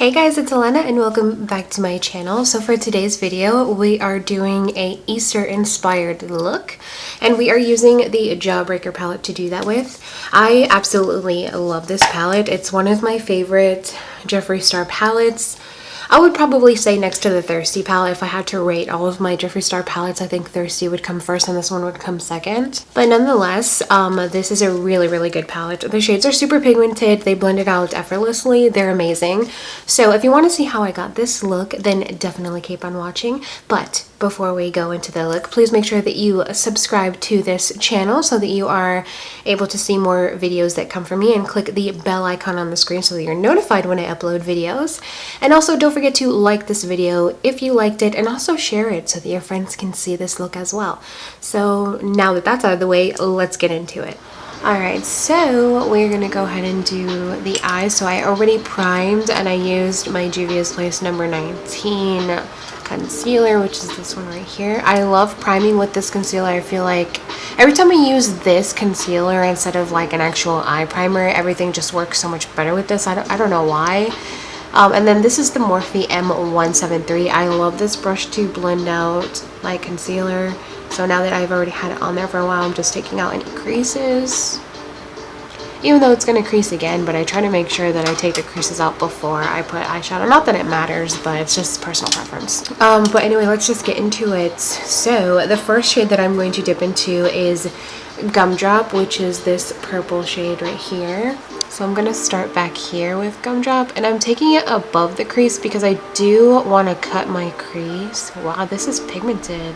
Hey guys, it's Elena and welcome back to my channel. So for today's video, we are doing a Easter inspired look and we are using the Jawbreaker palette to do that with. I absolutely love this palette. It's one of my favorite Jeffree Star palettes. I would probably say next to the Thirsty palette. If I had to rate all of my Jeffree Star palettes, I think Thirsty would come first and this one would come second. But nonetheless, this is a really good palette. The shades are super pigmented. They blend it out effortlessly. They're amazing. So if you want to see how I got this look, then definitely keep on watching. But before we go into the look, please make sure that you subscribe to this channel so that you are able to see more videos that come from me, and click the bell icon on the screen so that you're notified when I upload videos. And also don't forget to like this video if you liked it, and also share it so that your friends can see this look as well. So now that that's out of the way, let's get into it. Alright, so we're going to go ahead and do the eyes. So I already primed and I used my Juvias Place number 19 concealer, which is this one right here. I love priming with this concealer. I feel like every time I use this concealer instead of like an actual eye primer, everything just works so much better with this. I don't know why. And then this is the Morphe M173. I love this brush to blend out like concealer. So now that I've already had it on there for a while, I'm just taking out any creases. Even though it's going to crease again, but I try to make sure that I take the creases out before I put eyeshadow. Not that it matters, but it's just personal preference. But anyway, let's just get into it. So the first shade that I'm going to dip into is Gumdrop, which is this purple shade right here. So I'm going to start back here with Gumdrop, and I'm taking it above the crease because I do want to cut my crease. Wow, this is pigmented.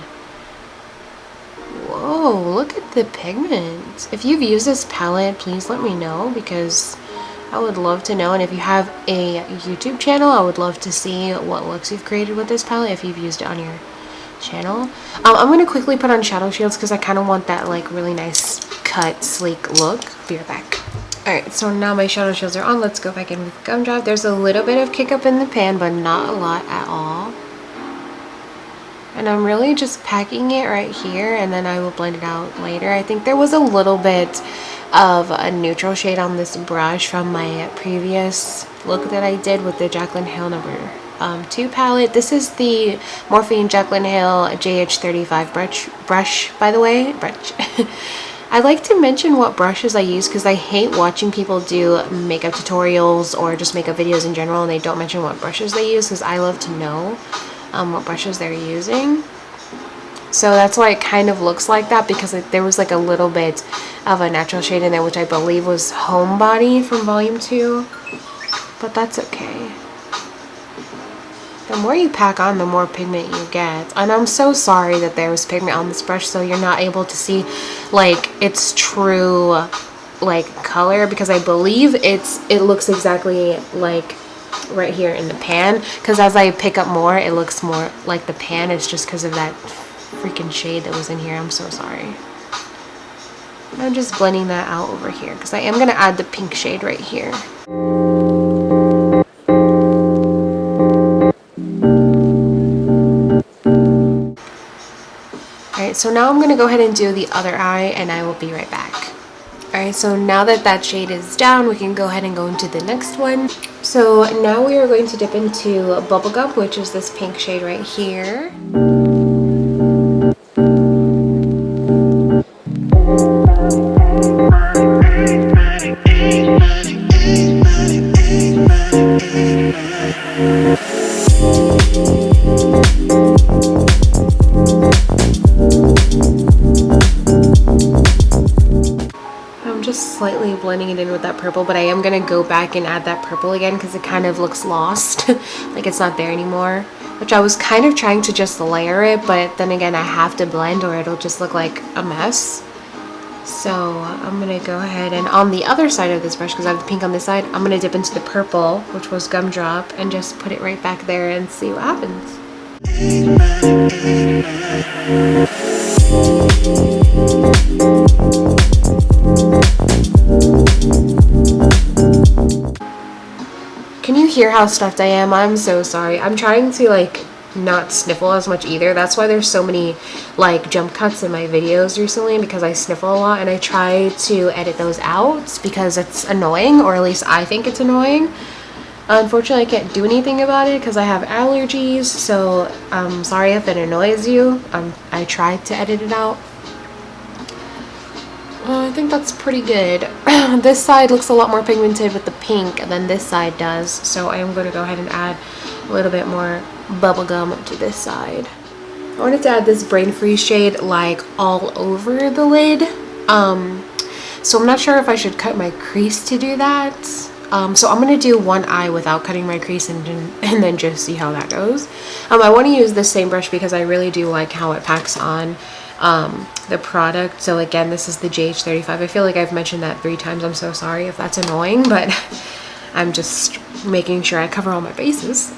Whoa, look at the pigment. If you've used this palette, please let me know because I would love to know. And if you have a YouTube channel, I would love to see what looks you've created with this palette if you've used it on your channel. I'm going to quickly put on shadow shields because I kind of want that like really nice cut, sleek look. Be right back. Alright, so now my shadow shields are on. Let's go back in with Gumdrop. There's a little bit of kick up in the pan, but not a lot at all. And I'm really just packing it right here, and then I will blend it out later. I think there was a little bit of a neutral shade on this brush from my previous look that I did with the Jaclyn Hill number 2 palette. This is the Morphe and Jaclyn Hill JH35 brush, by the way. I like to mention what brushes I use because I hate watching people do makeup tutorials or just makeup videos in general and they don't mention what brushes they use, because I love to know what brushes they're using. So that's why it kind of looks like that, because there was like a little bit of a natural shade in there, which I believe was Homebody from volume 2, but that's okay. The more you pack on, the more pigment you get. And I'm so sorry that there was pigment on this brush, so you're not able to see like its true like color, because I believe it looks exactly like right here in the pan, because as I pick up more, it looks more like the pan. It's just because of that freaking shade that was in here. I'm so sorry. I'm just blending that out over here because I am going to add the pink shade right here. Alright, so now I'm going to go ahead and do the other eye, and I will be right back. Alright, so now that that shade is down, we can go ahead and go into the next one. So now we are going to dip into Bubblegum, which is this pink shade right here. Slightly blending it in with that purple, but I am going to go back and add that purple again because it kind of looks lost like it's not there anymore, which I was kind of trying to just layer it, but then again I have to blend or it'll just look like a mess. So I'm going to go ahead and on the other side of this brush, because I have the pink on this side, I'm going to dip into the purple, which was Gumdrop, and just put it right back there and see what happens. Can you hear how stuffed I am? I'm so sorry. I'm trying to like not sniffle as much either. That's why there's so many like jump cuts in my videos recently, because I sniffle a lot and I try to edit those out because it's annoying, or at least I think it's annoying. Unfortunately, I can't do anything about it because I have allergies, so I'm sorry if it annoys you. I tried to edit it out. I think that's pretty good. This side looks a lot more pigmented with the pink than this side does, so I am going to go ahead and add a little bit more bubblegum to this side. I wanted to add this Brain Freeze shade like all over the lid. So I'm not sure if I should cut my crease to do that. So I'm going to do one eye without cutting my crease and then just see how that goes. I want to use the same brush because I really do like how it packs on the product. So again, this is the JH35. I feel like I've mentioned that 3 times. I'm so sorry if that's annoying, but I'm just making sure I cover all my bases.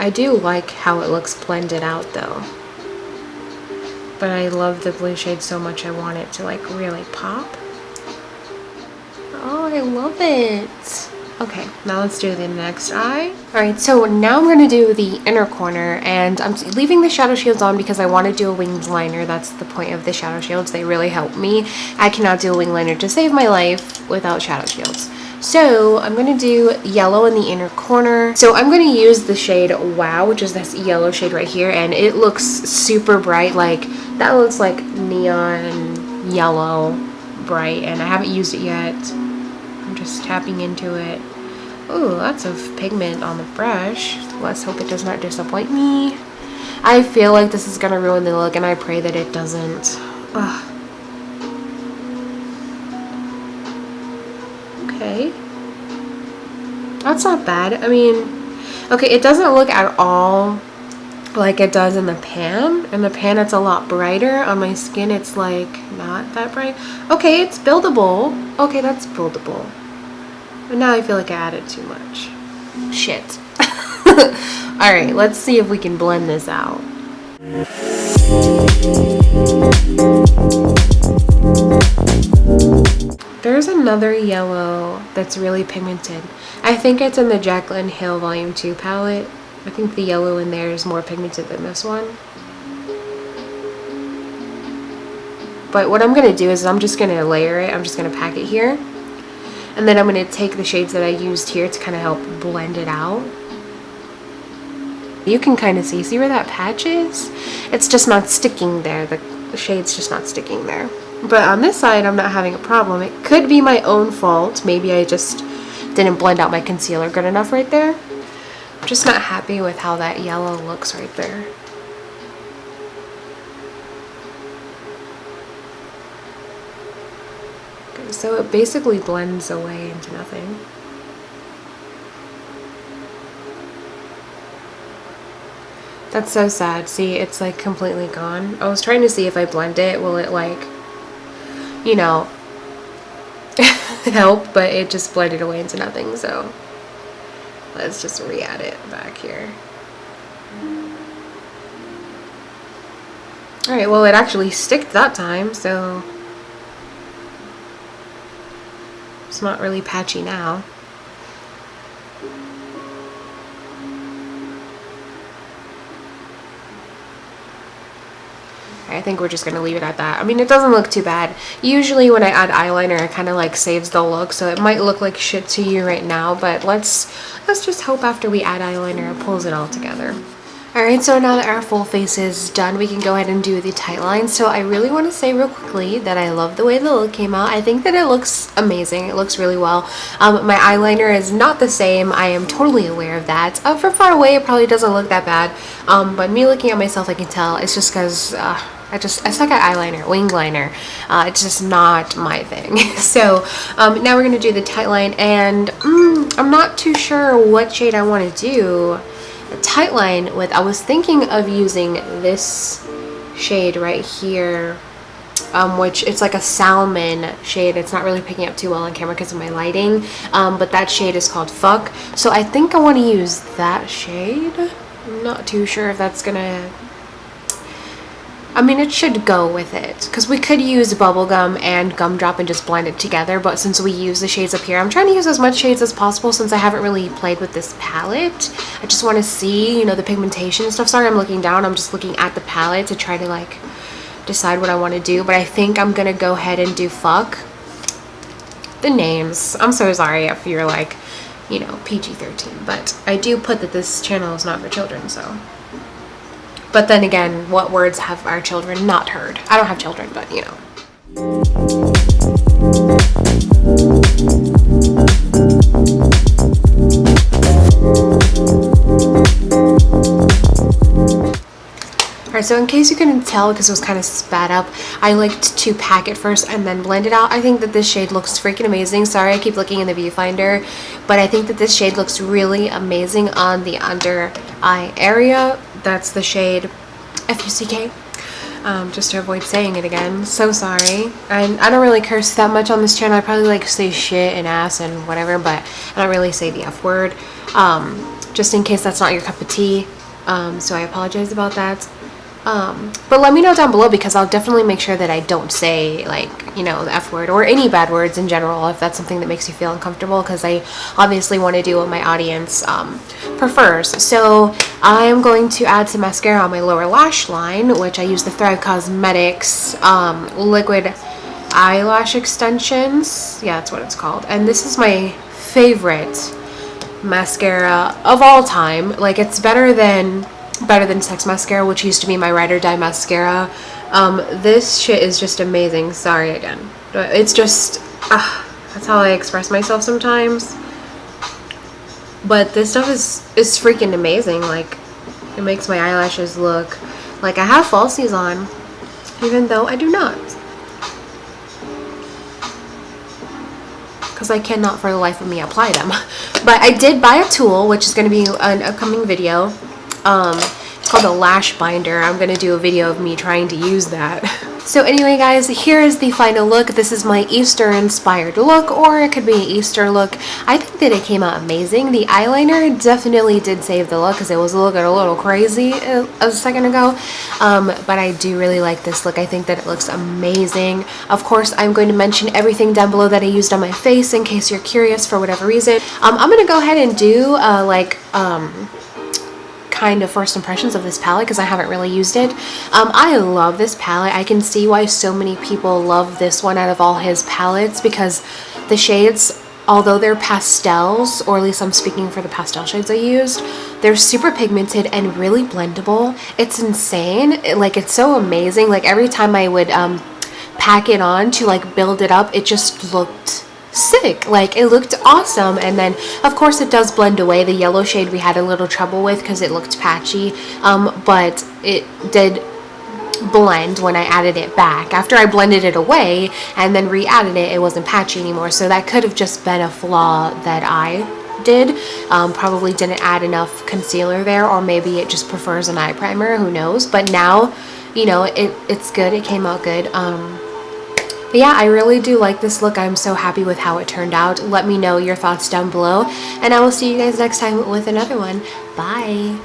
I do like how it looks blended out though, but I love the blue shade so much I want it to like really pop. Oh, I love it. Okay, now let's do the next eye. Alright, so now I'm going to do the inner corner, and I'm leaving the shadow shields on because I want to do a winged liner. That's the point of the shadow shields. They really help me. I cannot do a winged liner to save my life without shadow shields. So I'm going to do yellow in the inner corner. So I'm going to use the shade Wow, which is this yellow shade right here, and it looks super bright. Like, that looks like neon yellow bright, and I haven't used it yet. I'm just tapping into it. Oh, lots of pigment on the brush. Let's hope it does not disappoint me. I feel like this is gonna ruin the look, and I pray that it doesn't. Ugh. Okay. That's not bad. I mean, okay, it doesn't look at all like it does in the pan. In the pan, it's a lot brighter. On my skin, it's like not that bright. Okay, it's buildable. Okay, that's buildable. But now I feel like I added too much. Shit. Alright, let's see if we can blend this out. There's another yellow that's really pigmented. I think it's in the Jaclyn Hill Volume 2 palette. I think the yellow in there is more pigmented than this one. But what I'm going to do is I'm just going to layer it. I'm just going to pack it here. And then I'm going to take the shades that I used here to kind of help blend it out. You can kind of see where that patch is? It's just not sticking there. The shade's just not sticking there. But on this side, I'm not having a problem. It could be my own fault. Maybe I just didn't blend out my concealer good enough right there. I'm just not happy with how that yellow looks right there. Okay, so it basically blends away into nothing. That's so sad. See, it's like completely gone. I was trying to see if I blend it, will it like, you know, help, but it just blended away into nothing, so let's just re-add it back here. Alright, well it actually sticked that time, so it's not really patchy now. I think we're just going to leave it at that. I mean, it doesn't look too bad. Usually when I add eyeliner, it kind of like saves the look, so it might look like shit to you right now, but let's just hope after we add eyeliner it pulls it all together. Alright, so now that our full face is done, we can go ahead and do the tight line. So I really want to say real quickly that I love the way the look came out. I think that it looks amazing. It looks really well. My eyeliner is not the same. I am totally aware of that. From far away, it probably doesn't look that bad. But me looking at myself, I can tell. It's just because I suck at eyeliner, wing liner. It's just not my thing. So now we're going to do the tight line, and I'm not too sure what shade I want to do a tight line with. I was thinking of using this shade right here, which it's like a salmon shade. It's not really picking up too well on camera because of my lighting, but that shade is called Fuck. So I think I want to use that shade. I'm not too sure if that's gonna I mean, it should go with it, because we could use bubblegum and gumdrop and just blend it together, but since we use the shades up here, I'm trying to use as much shades as possible since I haven't really played with this palette. I just want to see, you know, the pigmentation and stuff. Sorry, I'm looking down. I'm just looking at the palette to try to, like, decide what I want to do, but I think I'm going to go ahead and do fuck the names. I'm so sorry if you're, like, you know, PG-13, but I do put that this channel is not for children, so... But then again, what words have our children not heard? I don't have children, but you know. Alright, so in case you couldn't tell, because it was kind of spat up, I liked to pack it first and then blend it out. I think that this shade looks freaking amazing. Sorry, I keep looking in the viewfinder, but I think that this shade looks really amazing on the under eye area. That's the shade Fuck, just to avoid saying it again. So sorry. I don't really curse that much on this channel. I probably like say shit and ass and whatever, but I don't really say the F word. Just in case that's not your cup of tea. So I apologize about that. But let me know down below, because I'll definitely make sure that I don't say, like, you know, the F word or any bad words in general if that's something that makes you feel uncomfortable, because I obviously want to do what my audience prefers. So I am going to add some mascara on my lower lash line, which I use the Thrive Causemetics Liquid Eyelash Extensions. Yeah, that's what it's called. And this is my favorite mascara of all time. Like, it's better than Sex Mascara, which used to be my ride or die mascara. This shit is just amazing. Sorry again, but it's just that's how I express myself sometimes. But this stuff is freaking amazing. Like, it makes my eyelashes look like I have falsies on, even though I do not, because I cannot for the life of me apply them. But I did buy a tool, which is going to be an upcoming video. It's called a lash binder. I'm going to do a video of me trying to use that. So anyway, guys, here is the final look. This is my Easter inspired look, or it could be an Easter look. I think that it came out amazing. The eyeliner definitely did save the look, because it was looking a little crazy a second ago. But I do really like this look. I think that it looks amazing. Of course, I'm going to mention everything down below that I used on my face in case you're curious for whatever reason. I'm going to go ahead and do kind of first impressions of this palette, because I haven't really used it. I love this palette. I can see why so many people love this one out of all his palettes, because the shades, although they're pastels, or at least I'm speaking for the pastel shades I used, they're super pigmented and really blendable. It's insane. Like, it's so amazing. Like, every time I would pack it on to, like, build it up, it just looked sick. Like, it looked awesome. And then of course it does blend away. The yellow shade we had a little trouble with because it looked patchy, but it did blend when I added it back. After I blended it away and then re-added it, it wasn't patchy anymore. So that could have just been a flaw that I did. Probably didn't add enough concealer there, or maybe it just prefers an eye primer, who knows. But now, you know, it's good. It came out good. But yeah, I really do like this look. I'm so happy with how it turned out. Let me know your thoughts down below, and I will see you guys next time with another one. Bye!